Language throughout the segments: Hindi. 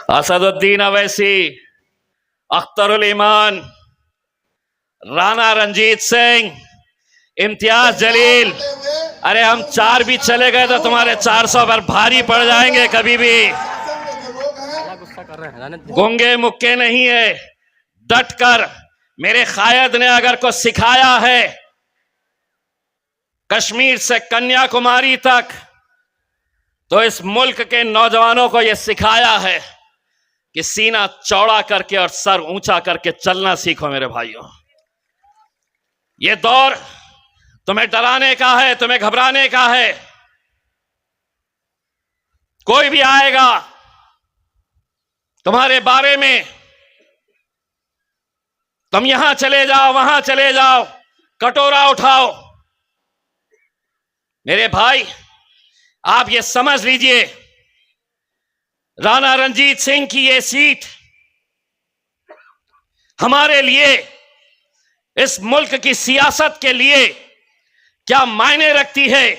असदुद्दीन अवैसी, अख्तरुल ईमान, राणा रंजीत सिंह, इम्तियाज जलील। अरे हम 4 भी चले गए तो तुम्हारे 400 पर भारी पड़ जाएंगे। कभी भी गूंगे मुक्के नहीं है। डट कर मेरे कायद ने अगर को सिखाया है कश्मीर से कन्याकुमारी तक, तो इस मुल्क के नौजवानों को यह सिखाया है कि सीना चौड़ा करके और सर ऊंचा करके चलना सीखो मेरे भाइयों। यह दौर तुम्हें डराने का है, तुम्हें घबराने का है। कोई भी आएगा तुम्हारे बारे में, तुम यहां चले जाओ, वहां चले जाओ, कटोरा उठाओ। मेरे भाई, आप ये समझ लीजिए, राणा रंजीत सिंह की ये सीट हमारे लिए, इस मुल्क की सियासत के लिए क्या मायने रखती है।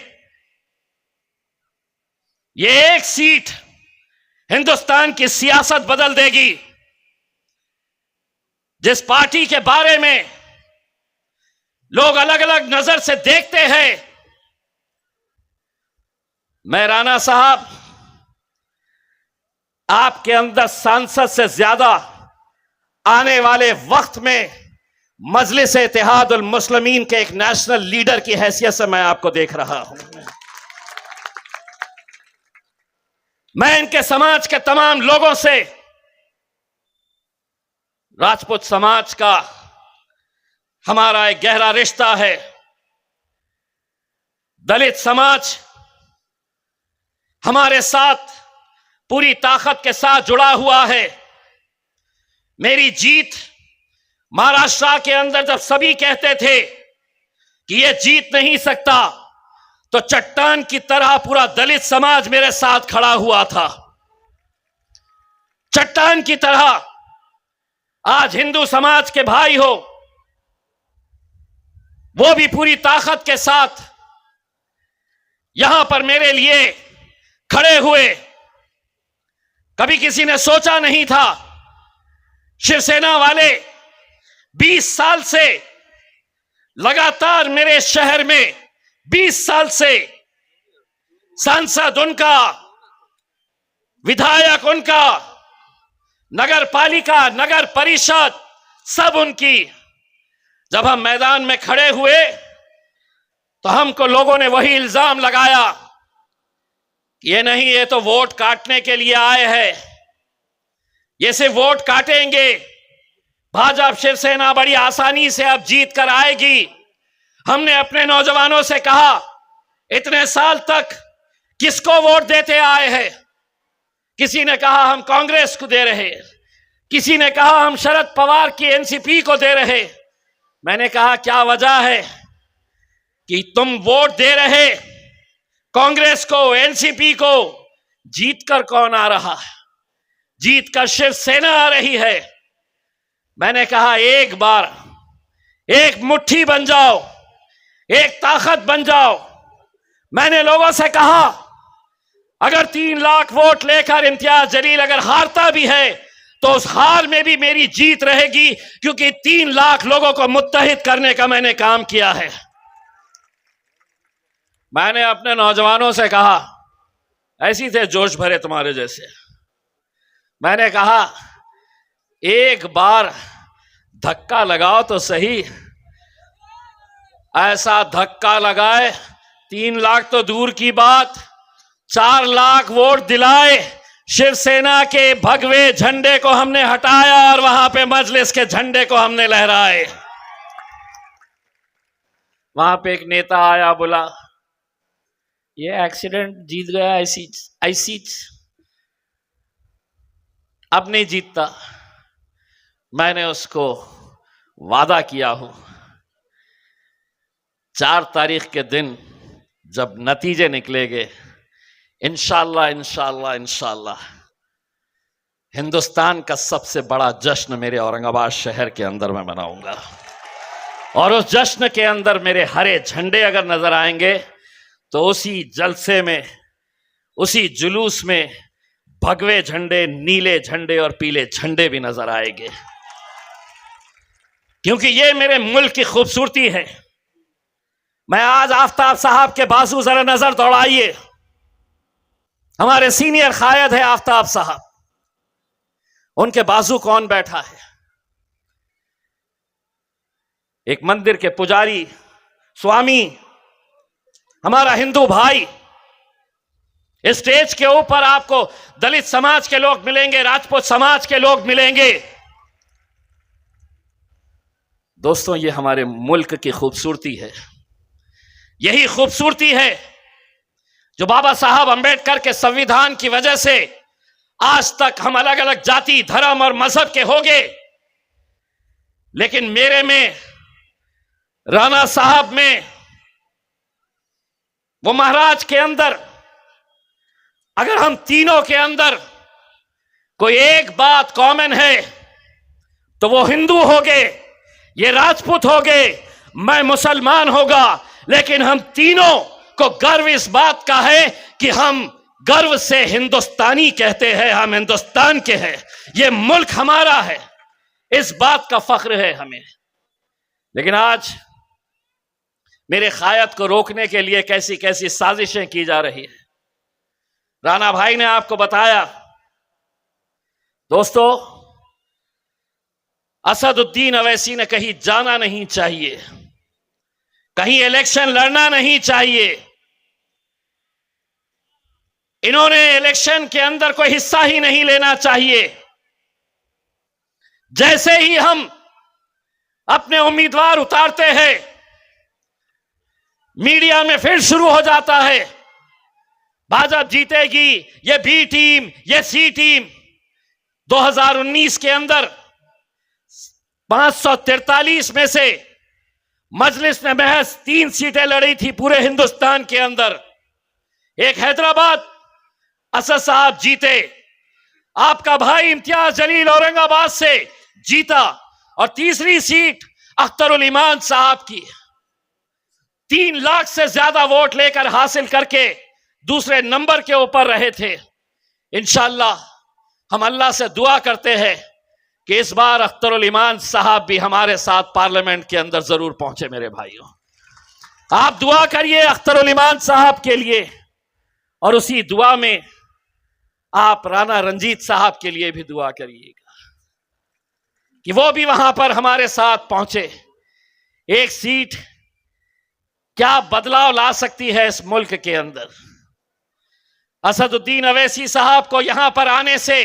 ये एक सीट हिंदुस्तान की सियासत बदल देगी। जिस पार्टी के बारे में लोग अलग अलग नजर से देखते हैं, मैं राणा साहब आपके अंदर सांसद से ज्यादा आने वाले वक्त में मजलिस इत्तेहादुल मुस्लिमीन के एक नेशनल लीडर की हैसियत से मैं आपको देख रहा हूं। मैं इनके समाज के तमाम लोगों से, राजपूत समाज का हमारा एक गहरा रिश्ता है, दलित समाज हमारे साथ पूरी ताकत के साथ जुड़ा हुआ है। मेरी जीत महाराष्ट्र के अंदर जब सभी कहते थे कि यह जीत नहीं सकता, तो चट्टान की तरह पूरा दलित समाज मेरे साथ खड़ा हुआ था। चट्टान की तरह आज हिंदू समाज के भाई हो, वो भी पूरी ताकत के साथ यहां पर मेरे लिए खड़े हुए। कभी किसी ने सोचा नहीं था शिवसेना वाले 20 साल से लगातार मेरे शहर में 20 साल से सांसद उनका, विधायक उनका, नगर पालिका, नगर परिषद सब उनकी। जब हम मैदान में खड़े हुए तो हमको लोगों ने वही इल्जाम लगाया, ये नहीं, ये तो वोट काटने के लिए आए हैं, ये सिर्फ वोट काटेंगे, भाजपा शिवसेना बड़ी आसानी से अब जीत कर आएगी। हमने अपने नौजवानों से कहा, इतने साल तक किसको वोट देते आए हैं? किसी ने कहा हम कांग्रेस को दे रहे, किसी ने कहा हम शरद पवार की एनसीपी को दे रहे। मैंने कहा क्या वजह है कि तुम वोट दे रहे कांग्रेस को, एनसीपी को, जीतकर कौन आ रहा है? जीतकर शिवसेना आ रही है। मैंने कहा एक बार एक मुट्ठी बन जाओ, एक ताकत बन जाओ। मैंने लोगों से कहा अगर 3 लाख वोट लेकर इम्तियाज जलील अगर हारता भी है तो उस हार में भी मेरी जीत रहेगी, क्योंकि 3 लाख लोगों को मुत्तहिद करने का मैंने काम किया है। मैंने अपने नौजवानों से कहा, ऐसी थे जोश भरे तुम्हारे जैसे, मैंने कहा एक बार धक्का लगाओ तो सही। ऐसा धक्का लगाए 3 लाख तो दूर की बात, 4 लाख वोट दिलाए। शिवसेना के भगवे झंडे को हमने हटाया और वहां पे मजलिस के झंडे को हमने लहराए। वहां पे एक नेता आया, बोला ये एक्सीडेंट जीत गया, ऐसी अब नहीं जीतता। मैंने उसको वादा किया हूं 4 तारीख के दिन जब नतीजे निकलेंगे, इंशाअल्लाह इंशाअल्लाह इंशाअल्लाह हिंदुस्तान का सबसे बड़ा जश्न मेरे औरंगाबाद शहर के अंदर मैं मनाऊंगा। और उस जश्न के अंदर मेरे हरे झंडे अगर नजर आएंगे तो उसी जलसे में, उसी जुलूस में भगवे झंडे, नीले झंडे और पीले झंडे भी नजर आएंगे, क्योंकि ये मेरे मुल्क की खूबसूरती है। मैं आज आफ्ताब साहब के बाजू जरा नजर दौड़ाइए। हमारे सीनियर कायद है आफ्ताब साहब, उनके बाजू कौन बैठा है? एक मंदिर के पुजारी स्वामी, हमारा हिंदू भाई। इस स्टेज के ऊपर आपको दलित समाज के लोग मिलेंगे, राजपूत समाज के लोग मिलेंगे। दोस्तों, ये हमारे मुल्क की खूबसूरती है। यही खूबसूरती है जो बाबा साहब अंबेडकर के संविधान की वजह से आज तक हम अलग अलग जाति, धर्म और मजहब के हो गए, लेकिन मेरे में, राणा साहब में, वो महाराज के अंदर, अगर हम तीनों के अंदर कोई एक बात कॉमन है तो वो हिंदू हो गए, ये राजपूत हो गए, मैं मुसलमान होगा, लेकिन हम तीनों को गर्व इस बात का है कि हम गर्व से हिंदुस्तानी कहते हैं, हम हिंदुस्तान के हैं, ये मुल्क हमारा है, इस बात का फख्र है हमें। लेकिन आज मेरे कायद को रोकने के लिए कैसी कैसी साजिशें की जा रही है। राणा भाई ने आपको बताया। दोस्तों, असदुद्दीन अवैसी ने कहीं जाना नहीं चाहिए, कहीं इलेक्शन लड़ना नहीं चाहिए। इन्होंने इलेक्शन के अंदर कोई हिस्सा ही नहीं लेना चाहिए। जैसे ही हम अपने उम्मीदवार उतारते हैं, मीडिया में फिर शुरू हो जाता है, भाजपा जीतेगी, ये बी टीम, ये सी टीम। 2019 के अंदर 543 में से मजलिस ने महज 3 सीटें लड़ी थी पूरे हिंदुस्तान के अंदर। एक हैदराबाद असद साहब जीते, आपका भाई इम्तियाज जलील औरंगाबाद से जीता, और तीसरी सीट अख्तरुल ईमान साहब की 3 लाख से ज्यादा वोट लेकर हासिल करके दूसरे नंबर के ऊपर रहे थे। इंशाअल्लाह हम अल्लाह से दुआ करते हैं कि इस बार अख्तरुल ईमान साहब भी हमारे साथ पार्लियामेंट के अंदर जरूर पहुंचे। मेरे भाइयों, आप दुआ करिए अख्तरुल ईमान साहब के लिए, और उसी दुआ में आप राणा रंजीत साहब के लिए भी दुआ करिएगा कि वो भी वहां पर हमारे साथ पहुंचे। एक सीट क्या बदलाव ला सकती है इस मुल्क के अंदर। असदुद्दीन अवैसी साहब को यहां पर आने से,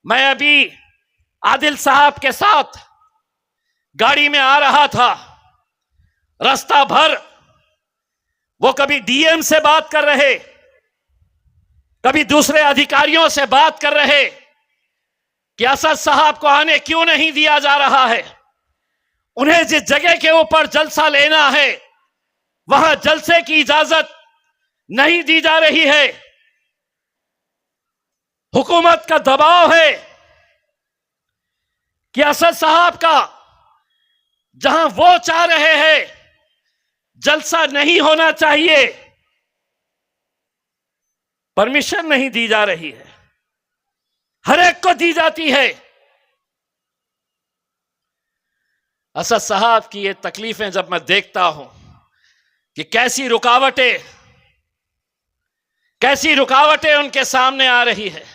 मैं अभी आदिल साहब के साथ गाड़ी में आ रहा था, रास्ता भर वो कभी डीएम से बात कर रहे, कभी दूसरे अधिकारियों से बात कर रहे कि असद साहब को आने क्यों नहीं दिया जा रहा है। उन्हें जिस जगह के ऊपर जलसा लेना है वहां जलसे की इजाजत नहीं दी जा रही है। हुकूमत का दबाव है कि असद साहब का जहां वो चाह रहे हैं जलसा नहीं होना चाहिए, परमिशन नहीं दी जा रही है, हर एक को दी जाती है। असद साहब की ये तकलीफें जब मैं देखता हूं कि कैसी रुकावटें उनके सामने आ रही है,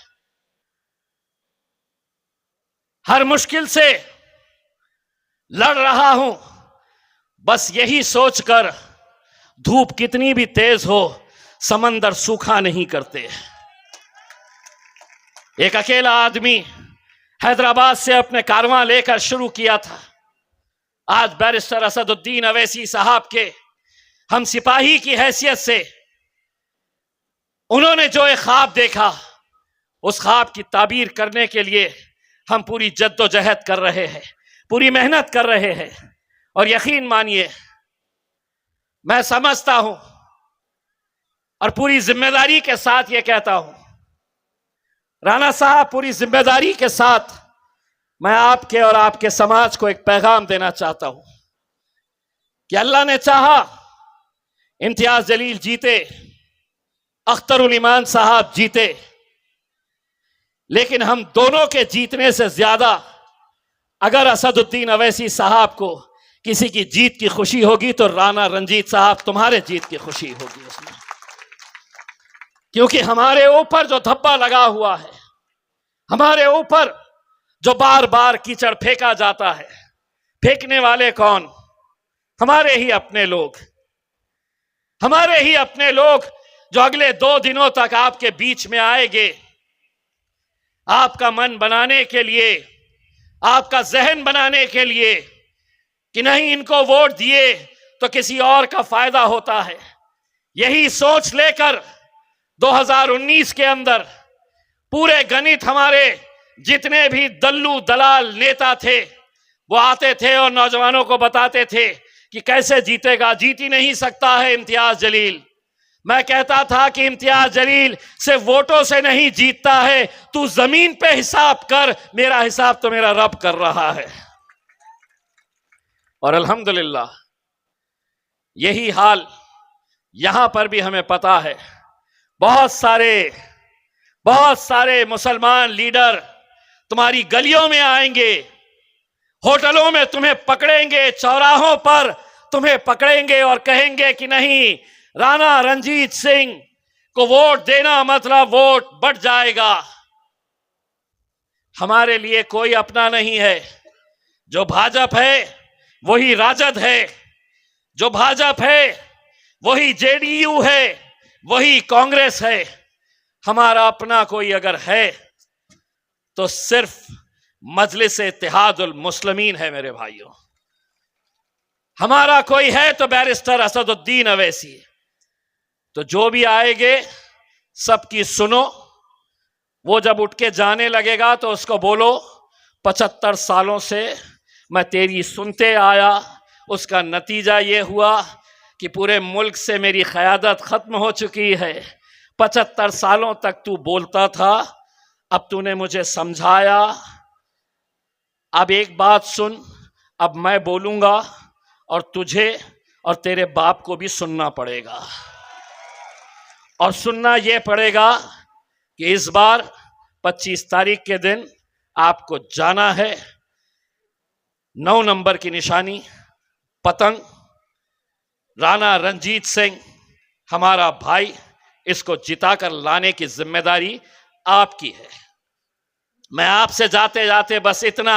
हर मुश्किल से लड़ रहा हूं, बस यही सोचकर धूप कितनी भी तेज हो समंदर सूखा नहीं करते। एक अकेला आदमी हैदराबाद से अपने कारवां लेकर शुरू किया था। आज बैरिस्टर असदुद्दीन अवैसी साहब के हम सिपाही की हैसियत से उन्होंने जो एक ख्वाब देखा, उस ख्वाब की ताबीर करने के लिए हम पूरी जद्दोजहद कर रहे हैं, पूरी मेहनत कर रहे हैं। और यकीन मानिए, मैं समझता हूं और पूरी जिम्मेदारी के साथ यह कहता हूं, राणा साहब, पूरी जिम्मेदारी के साथ मैं आपके और आपके समाज को एक पैगाम देना चाहता हूं कि अल्लाह ने चाहा इम्तियाज जलील जीते, अख्तरुल ईमान साहब जीते, लेकिन हम दोनों के जीतने से ज्यादा अगर असदुद्दीन अवैसी साहब को किसी की जीत की खुशी होगी तो राणा रंजीत साहब तुम्हारे जीत की खुशी होगी उसमें, क्योंकि हमारे ऊपर जो धब्बा लगा हुआ है, हमारे ऊपर जो बार बार कीचड़ फेंका जाता है, फेंकने वाले कौन? हमारे ही अपने लोग, हमारे ही अपने लोग जो अगले 2 दिनों तक आपके बीच में आएंगे, आपका मन बनाने के लिए, आपका जहन बनाने के लिए कि नहीं इनको वोट दिए तो किसी और का फायदा होता है। यही सोच लेकर 2019 के अंदर पूरे गणित हमारे जितने भी दल्लू दलाल नेता थे वो आते थे और नौजवानों को बताते थे कि कैसे जीतेगा, जीत ही नहीं सकता है इम्तियाज जलील। मैं कहता था कि इम्तियाज जलील से वोटों से नहीं जीतता है, तू जमीन पे हिसाब कर, मेरा हिसाब तो मेरा रब कर रहा है। और अल्हम्दुलिल्लाह यही हाल यहां पर भी हमें पता है। बहुत सारे मुसलमान लीडर तुम्हारी गलियों में आएंगे, होटलों में तुम्हें पकड़ेंगे, चौराहों पर तुम्हें पकड़ेंगे और कहेंगे कि नहीं, राणा रंजीत सिंह को वोट देना मतलब वोट बढ़ जाएगा। हमारे लिए कोई अपना नहीं है। जो भाजपा है वही राजद है, जो भाजपा है वही जेडीयू है, वही कांग्रेस है। हमारा अपना कोई अगर है तो सिर्फ मजलिस इत्तेहादुल मुस्लिमीन है मेरे भाइयों। हमारा कोई है तो बैरिस्टर असदुद्दीन अवैसी। तो जो भी आएंगे सबकी सुनो। वो जब उठ के जाने लगेगा तो उसको बोलो 75 सालों से मैं तेरी सुनते आया, उसका नतीजा ये हुआ कि पूरे मुल्क से मेरी क़यादत खत्म हो चुकी है। 75 सालों तक तू बोलता था, अब तूने मुझे समझाया, अब एक बात सुन, अब मैं बोलूंगा और तुझे और तेरे बाप को भी सुनना पड़ेगा। और सुनना यह पड़ेगा कि इस बार 25 तारीख के दिन आपको जाना है। 9 नंबर की निशानी पतंग, राणा रंजीत सिंह हमारा भाई, इसको जिताकर लाने की जिम्मेदारी आपकी है। मैं आपसे जाते जाते बस इतना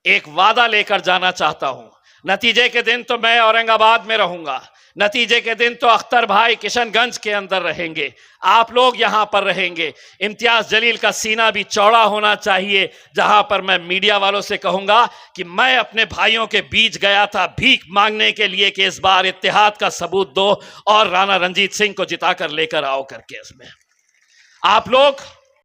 एक वादा लेकर जाना चाहता हूं। नतीजे के दिन तो मैं औरंगाबाद में रहूंगा, नतीजे के दिन तो अख्तर भाई किशनगंज के अंदर रहेंगे, आप लोग यहां पर रहेंगे। इम्तियाज जलील का सीना भी चौड़ा होना चाहिए, जहां पर मैं मीडिया वालों से कहूंगा कि मैं अपने भाइयों के बीच गया था भीख मांगने के लिए कि इस बार इत्तेहाद का सबूत दो और राणा रंजीत सिंह को जिताकर लेकर आओ करके। इसमें आप लोग